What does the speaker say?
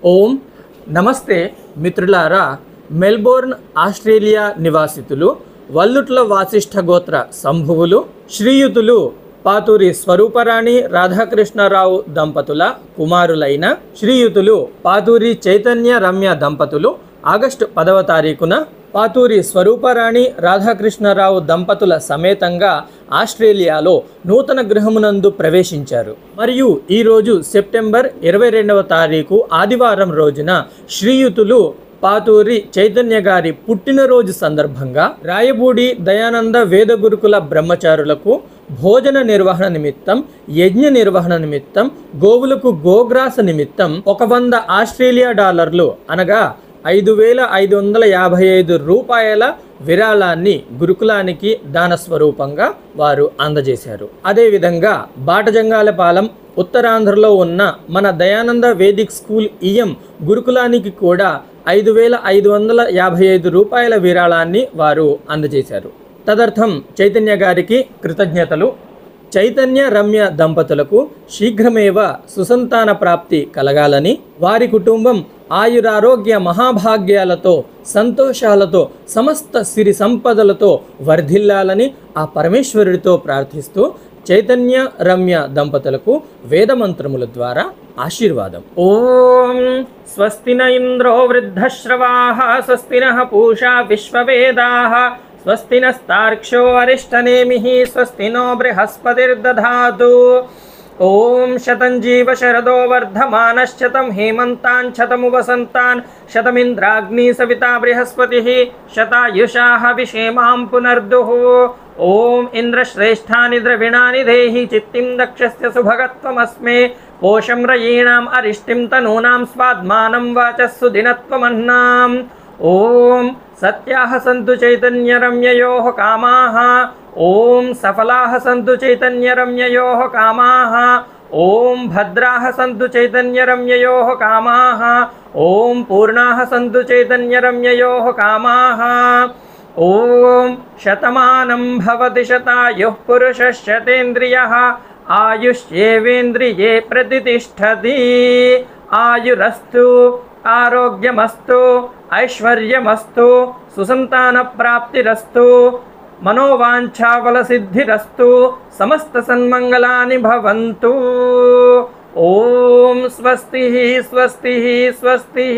ఓం నమస్తే మిత్రులారా. Melbourne Australia నివాసితులు వల్లుట్ల వాసిష్ఠ గోత్ర సంభువులు శ్రీయుతులు పాతూరి స్వరూపరాణి రాధాకృష్ణరావు దంపతుల కుమారులైన శ్రీయుతులు పాతూరి చైతన్య రమ్య దంపతులు ఆగస్టు 10వ తారీఖున పాతూరి స్వరూపరాణి రాధాకృష్ణరావు దంపతుల సమేతంగా ఆస్ట్రేలియాలో నూతన గృహమునందు ప్రవేశించారు. మరియు ఈరోజు సెప్టెంబర్ 22వ తారీఖు ఆదివారం రోజున శ్రీయుతులు పాతూరి చైతన్య గారి పుట్టినరోజు సందర్భంగా రాయబూడి దయానంద వేద గురుకుల బ్రహ్మచారులకు భోజన నిర్వహణ నిమిత్తం, యజ్ఞ నిర్వహణ నిమిత్తం, గోవులకు గోగ్రాస నిమిత్తం 100 ఆస్ట్రేలియా డాలర్లు అనగా 5,555 రూపాయల విరాళాన్ని గురుకులానికి దాన స్వరూపంగా వారు అందజేశారు. అదేవిధంగా బాటజంగాలపాలెం ఉత్తరాంధ్రలో ఉన్న మన దయానంద వేదిక్ స్కూల్ ఈఎం గురుకులానికి కూడా 5,555 రూపాయల విరాళాన్ని వారు అందజేశారు. తదర్థం చైతన్య గారికి కృతజ్ఞతలు. చైతన్య రమ్య దంపతులకు శీఘ్రమేవ సుసంతాన ప్రాప్తి కలగాలని, వారి కుటుంబం ఆయురారోగ్య మహాభాగ్యాలతో, సంతోషాలతో, సమస్త సిరి సంపదలతో వర్ధిల్లాలని ఆ పరమేశ్వరుడితో ప్రార్థిస్తూ చైతన్య రమ్య దంపతులకు వేదమంత్రముల ద్వారా ఆశీర్వాదం. ఓం స్వస్తి న ఇంద్రో వృద్ధశ్రవాః, స్వస్తి నః పూషా విశ్వవేదాః, స్వస్తి నస్తార్క్ష్యో అరిష్టనేమిః, స్వస్తి నో బృహస్పతిర్దధాతు. ఓం శతం జీవ శరదో వర్ధమానశ్శతం హేమంతాన్ శతము వసంతాన్ శతమింద్రాగ్ని సవితా బృహస్పతిః శతాయుషాః విషేమాం పునర్దుః. ఓం ఇంద్రశ్రేష్ఠాని ద్రవిణాని దేహి చిత్తిం దక్షస్య సుభగత్వమస్మే పోషం రయీణాం అరిష్టిం తనూనాం స్వాద్మానం వాచస్సు దినత్వమన్నాం. ఓం సత్యాః సంతు చైతన్యరమ్యయోః కామాః, ఓం సఫలాః సంతు చైతన్యరమ్యయోః కామాః, ఓం భద్రాః సంతు చైతన్యరమ్యయోః కామాః, ఓం పూర్ణాః సంతు చైతన్యరమ్యయోః కామాః. ఓం శతమానం భవతి శతాయుః పురుషः శతేంద్రియः ఆయుష్యేవేంద్రియే ప్రతితిష్ఠతి. ఆయురస్తు, ఆరోగ్యమస్తు, ఐశ్వర్యమస్తు, సుసంతాన ప్రాప్తిరస్తు, మనోవాంఛాఫలసిద్ధిరస్తు, సమస్త సన్మంగళాని భవంతు. ఓం స్వస్తి స్వస్తి స్వస్తి.